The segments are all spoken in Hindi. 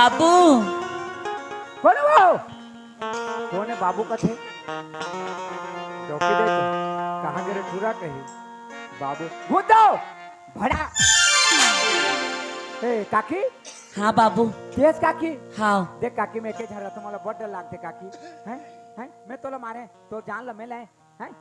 बाबू कौन है वो? कौन है बाबू का थे? चौकी दे तो कहाँ गिरे पूरा कही बाबू भूत दो भड़ा। ए काकी हाँ बाबू तेज काकी हाँ देख काकी मैं के झरा तुम्हाला बड़ डर लागते काकी हैं हैं मैं तोला मारे तो जान ल मैं ले हैं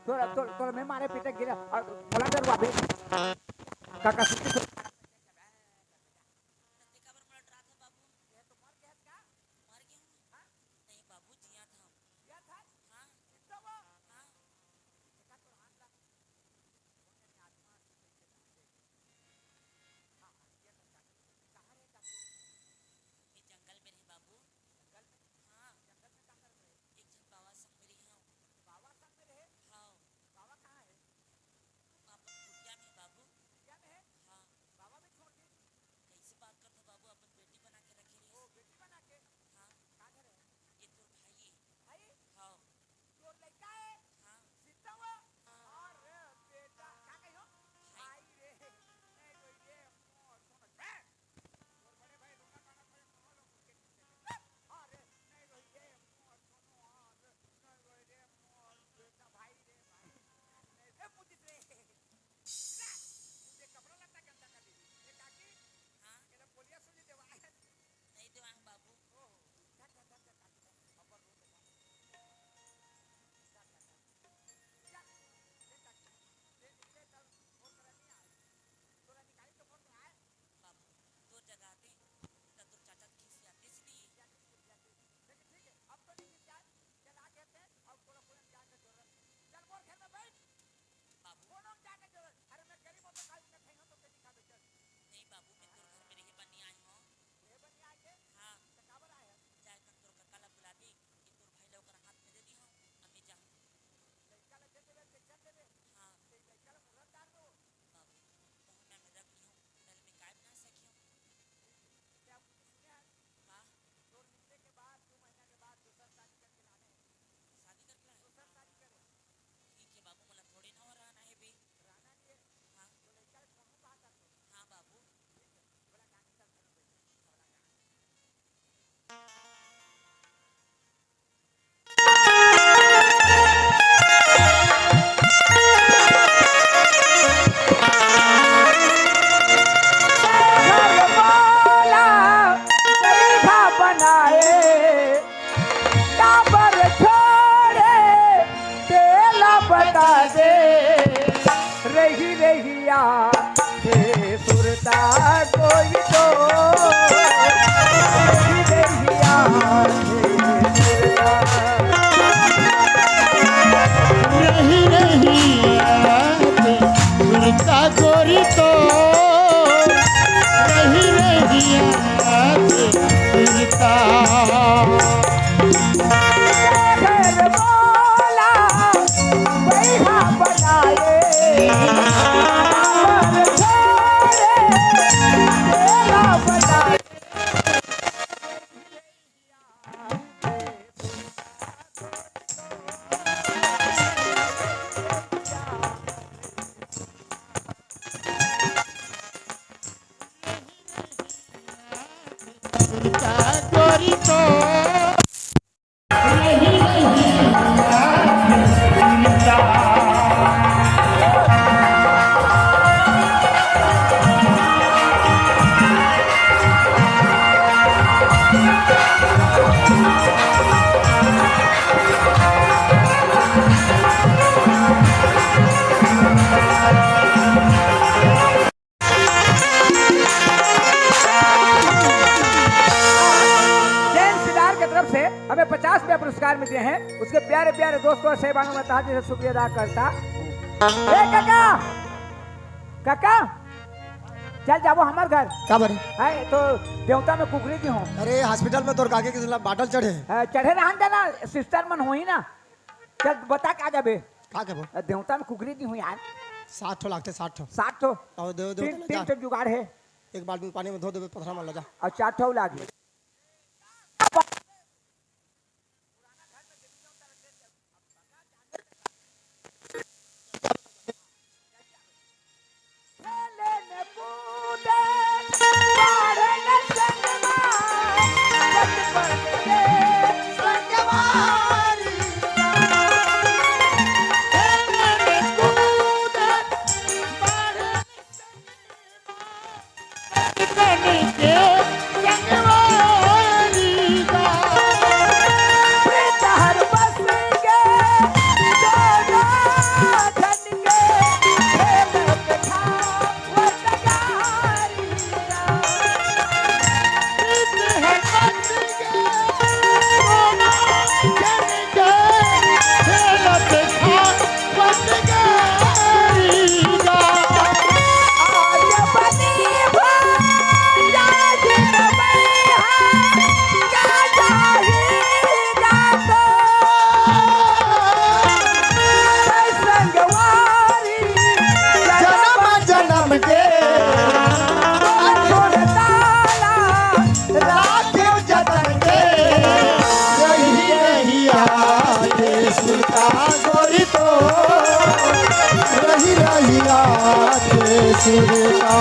तोला तोला मैं मारे पीटे गिरा और बोला डर वाबे काका सुत्ती रही रहिया सुरता कोई तो रही रहिया रही रहिया सुरता कोई तो रही रहिया सुरता गोरी तो रही हमें 50 पुरस्कार मिले हैं। उसके प्यारे प्यारे दोस्तों और सहबानों में तहे दिल से शुक्रिया अदा करता। ए काका काका चल जाओ हमारे घर का बरे है तो देवता में कुकरी की हूँ। अरे हॉस्पिटल में तोर काके के बाटल चढ़े चढ़े रहा देना सिस्टर मन हो ही ना। चल बता क्या जाबे का के बोल देवता में कुकरी की हूँ यार 60 ठो लागते 60 ठो 60 ठो और दे दे तीन ठो जुगाड़ है। एक बाल्टी में पानी में धो दे पथरा में ले जा और 4 ठो लागी लेने कूदे बाहर न संग सुरता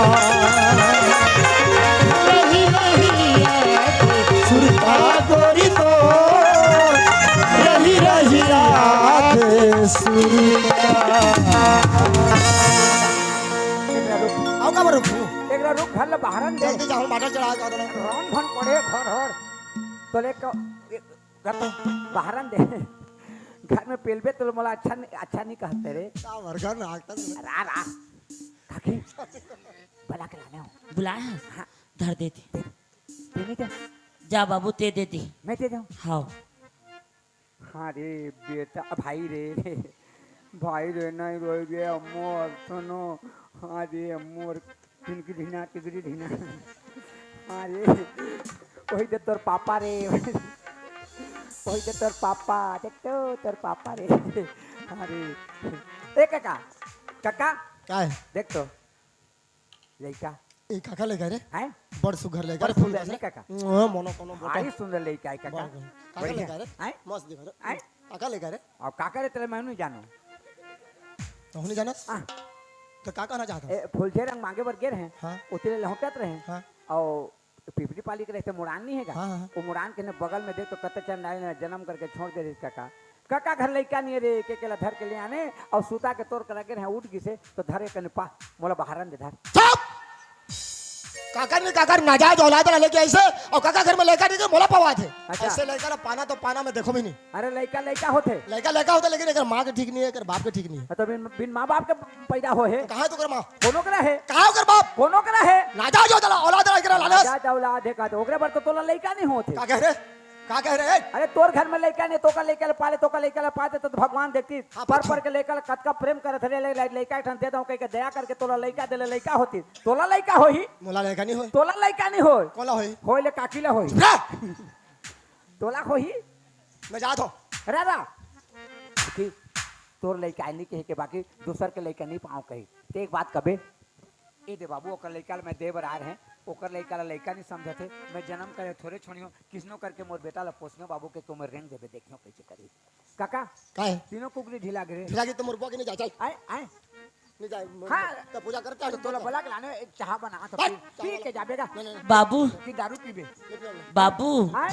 रही रही याद सुरता गोरी तो रही रही याद सुरता आओ का रुक एकरा रुक घर ले बाहरन दे जल्दी जाओ बाटल चढ़ा के दो रौन भन पड़े घर हर तो ले का बाहरन दे घर में पेलबे तो मोला अच्छा नहीं कहते रे का वर्गर नाटक रा रा काकी बला के लाने हो बुलाया हाँ धर देती देने क्या जा बाबू ते देती मैं दे जाऊं हाँ हाँ रे बेटा भाई रे भाई रे नहीं रोई गए अम्मोर सुनो हाँ रे अम्मोर तिनकी ढीना टिगरी ढीना हाँ रे वही दे तोर पापा रे वही दे तोर पापा देख तो तोर पापा रे हाँ रे ए काका काका क्या है देख तो लड़का ए काका ले गए रे हैं बड़ सुघर ले बड़ गए सुंदर नहीं काका मोनो कोनो भारी सुंदर लड़का है काका काका ले गए रे हैं मस्त दिखा रे हैं काका ले गए रे और काका रे तेरे मैं नहीं जानो तो नहीं जाना हाँ तो काका ना चाहता ए, फुलझे रंग मांगे बर गिर हैं हाँ उतरे लौटत रहे हाँ और पिपरी पाली के रहते मुड़ान नहीं है हाँ, हाँ। वो मुड़ान के ने बगल में देख तो कत चंद आए जन्म करके छोड़ दे रही काका काका घर लइका नहीं रे के केला धर के ले आने और सूता के तोड़ कर रखे हैं उठ गिसे तो धरे के पा मोला बाहरन दे धर चुप काका ने काका नाजायज औलाद लेके ऐसे और काका घर में लेकर नहीं मोला पवा थे अच्छा। ऐसे लेकर पाना तो पाना में देखो भी नहीं अरे लइका लइका होते लड़का लड़का होता लेकिन अगर माँ के ठीक नहीं है अगर बाप के ठीक नहीं है तो बिन माँ बाप के पैदा हो है कहाँ है तो कर माँ कोनो करा है कहाँ हो कर बाप कोनो करा है नाजायज औलाद लेकर लालस जा जाऊला देखा तो ओकरे बर तो तोला लइका नहीं होते का कह रहे का कह रहे अरे तोर घर में लइका नहीं तो का लइका पाले तो का लइका पाते तो भगवान देखती हाँ, पर पूछो। पर के लइका कतका प्रेम करत रे लइका ठन दे दऊ कह के दया करके तोला लइका देले लइका होती तोला लइका होही मोला लड़का नहीं हो तोला लइका नहीं होय कौन होई होइले काकीला होई रे तोला होही मैं जात हूँ रा रा कि तोर लइका नहीं कहे के बाकी दूसर के लइका नहीं पाऊं कही ते एक बात कबे ए दे बाबू ओकर लइका मैं देवर आ रहे ओकर लइका ला लइका नहीं समझते मैं जन्म करे थोड़े छोड़ियो किसनो करके मोर बेटा ला पोसनो बाबू के तुम रेंग देबे देखियो कैसे करी काका का है तीनों कुकरी ढीला गिरे फिर आगे तो मुर्गा के नहीं जा चल आए आए नहीं जाए हाँ। तो पूजा करते हैं तो तोला बोला के लाने एक चाह बना तो बस, पी के जाबेगा बाबू कि दारू पीबे बाबू हाँ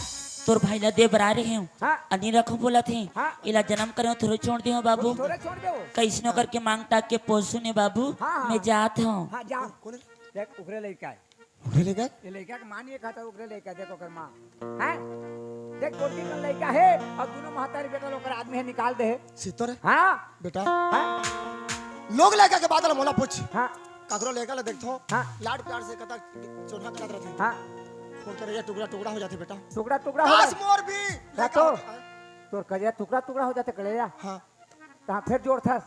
तोर भाई ला दे बरा रहे हूँ हाँ अनि रखो बोला थे हाँ। इला जन्म करे थोड़े छोड़ दियो बाबू थोड़े छोड़ दो कैसनो करके मांग टाक के पोसू ने बाबू हाँ, हाँ। मैं जात हूँ हाँ जा कौन देख उगरे लइका है उठे ले गए ये लइका के मानिए खाता उगरे लइका देखो कर मां हैं देख गोटी का लइका है और दोनों महतारी बेटा लोग आदमी है निकाल दे सीतो रे हाँ बेटा हाँ लोग लेकर के बादल मोला पूछ हाँ काकरो लेकर देखो हाँ। लाड प्यार से कता चोना करा रहते हाँ फोन करे ये टुकड़ा टुकड़ा हो जाते बेटा टुकड़ा टुकड़ा हो काश जाए मोर भी तो तोर करिया टुकड़ा टुकड़ा हो जाते कलेया हां कहाँ फिर जोड़ था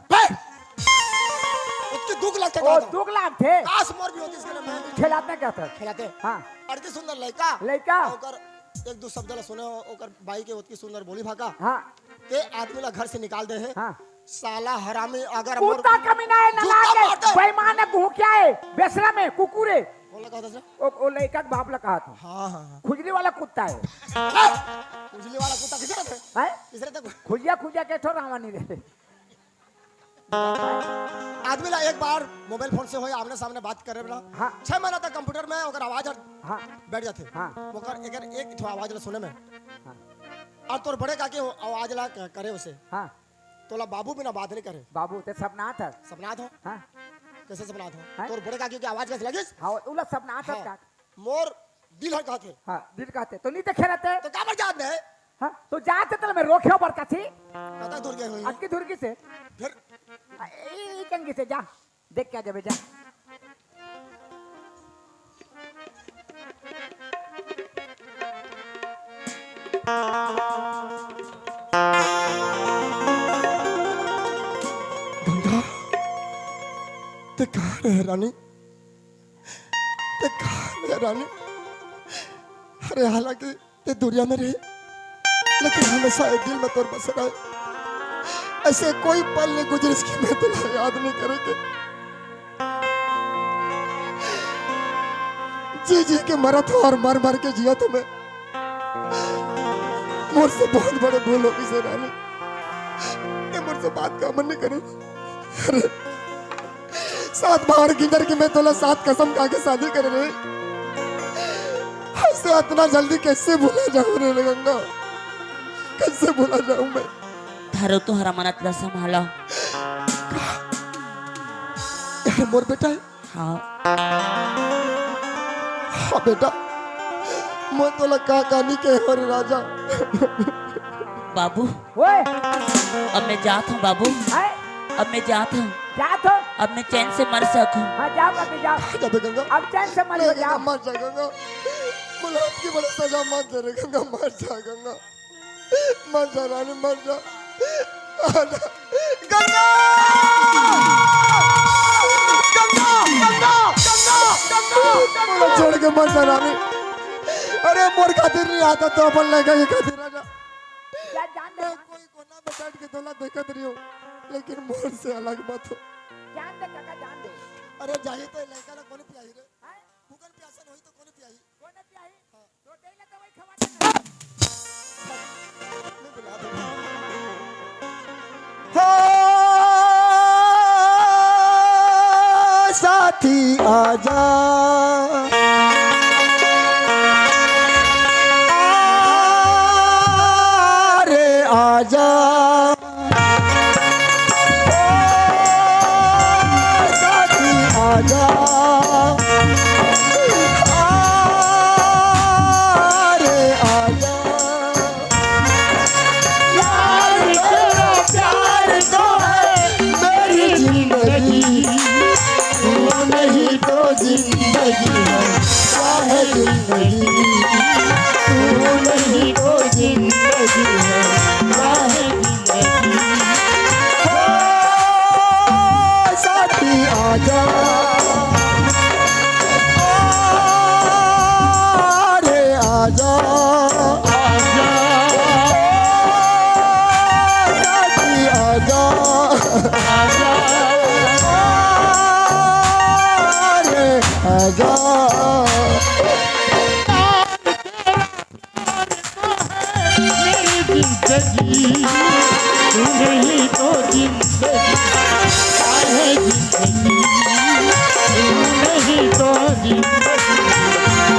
उसके दुख लगते ओ दुख लाग थे काश मोर भी होती इसके लिए मैं भी खिलाते क्या था खिलाते हाँ अड़ती सुंदर लड़का लइका ओकर एक दो शब्द ला सुने ओकर बाई के उतकी सुंदर बोली भाका हाँ के आदमी ला घर से निकाल दे है हाँ साला हरामी अगर मोर कुत्ता कमीना है जूता नला मार के दे। बेईमान है भूखिया है बेसरा में कुकुरे कौन लगा था ओ लइका के बाप ला कहा था हां हां खुजली वाला कुत्ता है उजली वाला कुत्ता किसे रहते हैं किसे रहते खुजिया खुजिया के ठो रावा नहीं रहते आदमी ला एक बार मोबाइल फोन से होए आमने सामने बात करे ना हाँ 6 महीना तक कंप्यूटर में ओकर आवाज हाँ बैठ जाते हाँ ओकर एक ठो आवाज ला सुने में हाँ और तोर बड़े काके आवाज ला करे उसे हाँ तोला बाबू बिना बात नहीं करे बाबू ते सपना था सपना हो हाँ कैसे सपना हो हाँ? तोर बड़े काके की आवाज कैसे लगी हाँ उला सपना था का मोर दिल है कहते हाँ दिल कहते तो नहीं देखे रहते तो का मर जात ने हाँ तो जाते तो मैं रोक्यो बरका थी कता दूर गए हुई अक्की धुरकी से फिर कंगी से जा देख क्या जबे जा गंगा ते कहाँ रहे रानी ते कहाँ रहे रानी अरे हालांकि ते दुनिया में रहे लेकिन हमेशा एक दिल में तोर बस रहे ऐसे कोई पल नहीं गुजरे इसकी मैं तुझे याद नहीं करेंगे जी जी के मरा था और मर मर के जिया तुम्हें मुझसे बहुत बड़े भूल हो गई रानी ये मुझसे बात का मन नहीं करे अरे सात बाहर किधर की मैं तोला सात कसम खा के शादी कर रही, ऐसे इतना जल्दी कैसे भूला जाऊं रे गंगा, कैसे भूला जाऊं मैं। थारो तुम्हारा मनातला संभाला। यार मोर बेटा है। हाँ हाँ बेटा, मैं तोला का कहानी के हर राजा। बाबू ओए अब मैं जात हूँ बाबू, हाय अब मैं जात हूँ, जा तो अब मैं चैन से मर सकूं। हाँ जाओ काकी जाओ, जा बे गंगा, अब चैन से मत अरे जाओ। गंगा मर जा गंगा, बोला आपकी बड़ी सजा मत दे रे गंगा, मर जा गंगा, मर जा रानी मर जा। आजा। गंगा गंगा गंगा गंगा गंगा बोला छोड़ के मर जा रानी। अरे मोर खातिर नहीं आता तो अपन लगा ये खातिर राजा। जा जान दे, मैं कोई कोना में बैठ के तोला देखत रही हूँ, लेकिन मोर से अलग मत हो। जान दे काका जान दे। अरे जाइए तो लड़का ना कौन पियाही रे, हाय भूखन प्यासा होई तो कौन पियाही। कौन पियाही तो देला तो वही खवा दे। मैं बुला दूंगा। हो साथी आजा, अरे आजा, साथी आजा, अरे आजा। यार तेरा प्यार तो है मेरी जिंदगी, तू नहीं तो जिंदगी है, क्या है जिंदगी, तू नहीं तो जिंदगी है, क्या है जिंदगी। हो साथी आजा, अरे आजा, आजा, साथी आजा, आजा, अरे आजा। मेरी जिंदगी तू नहीं तो जिंदगी, चाहे जिंदगी तू नहीं तो जिंदगी,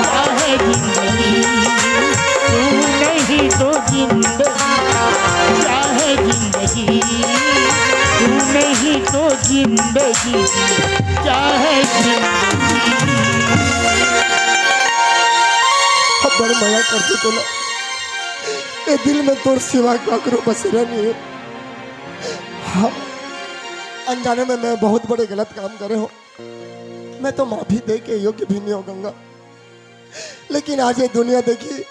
चाहे जिंदगी तू नहीं तो जिंदगी, चाहे जिंदगी तू नहीं तो जिंदगी, चाहे जिंदगी। बड़े मजा करते तो ना, ये दिल में तोर सिवा काकरो बसेरा नहीं है। हाँ, अनजाने में मैं बहुत बड़े गलत काम करे हूँ, मैं तो माफी दे के योग्य भी नहीं हो गंगा, लेकिन आज ये दुनिया देखी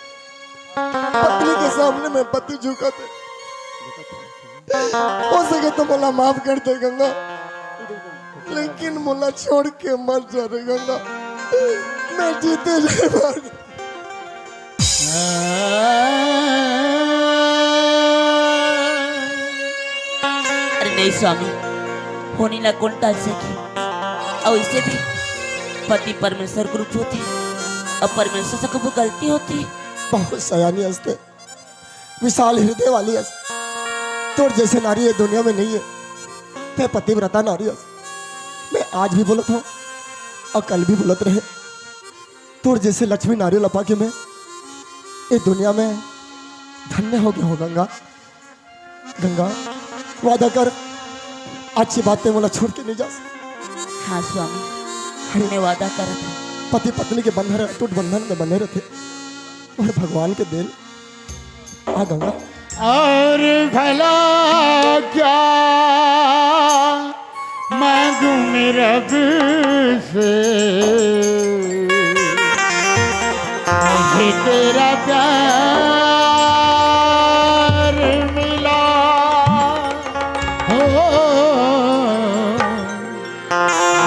पत्नी के सामने में पति झुका थे, हो सके तो मोला माफ कर दे गंगा, लेकिन मोला छोड़ के मर जा रे गंगा, मैं जीते जाए मार। अरे नहीं स्वामी, होने ला कौन टाल सकी, और इसे भी पति परमेश्वर के रूप होते, अब परमेश्वर से कभी गलती होती। बहुत सयानी हंसते, विशाल हृदय वाली हंस, तोर जैसे नारी ये दुनिया में नहीं है, ते पतिव्रता नारी हंस। मैं आज भी बोलत हूँ और कल भी बोलत रहे, तोर जैसे लक्ष्मी नारी लपा के मैं ये दुनिया में धन्य हो गया हो गंगा। गंगा वादा कर, अच्छी बातें बोला छोड़ के नहीं जा। हाँ स्वामी, हमने वादा करा था। पति पत्नी के बंधन अटूट बंधन में बंधे रहते और भगवान के देन। आ गंगा और भला क्या मांगू मैं रब से, मुझे तेरा प्यार मिला हो,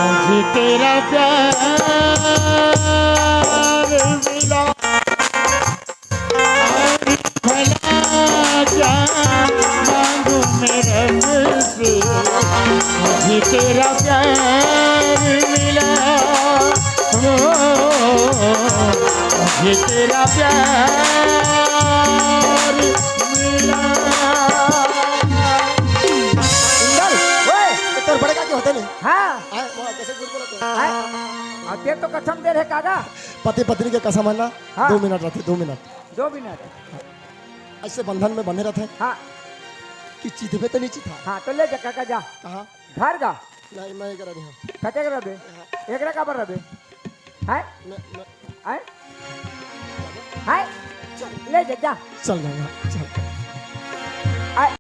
मुझे तेरा प्यार मिला। भला क्या मांगू मैं रब से, मुझे तेरा प्यार मिला हो, मुझे तेरा प्यार मिला। इंदल, ओए, ये तोर बड़े का क्यों होते नहीं? हाँ आए वहाँ कैसे झूठ बोलते हैं? हैं? और ते तो कसम दे रहे कागा पति पत्नी के कसम है ना, हाँ। 2 मिनट रहते, 2 मिनट 2 मिनट ऐसे बंधन में बने रहते हाँ कि चितवे तो नीचे था। हाँ तो ले जा काका जा कहाँ? घर जा नहीं मैं करा नहीं हूँ। कटे रबे एक का पर रबे है है है ले जा जा चल जाऊंगा चल। आ-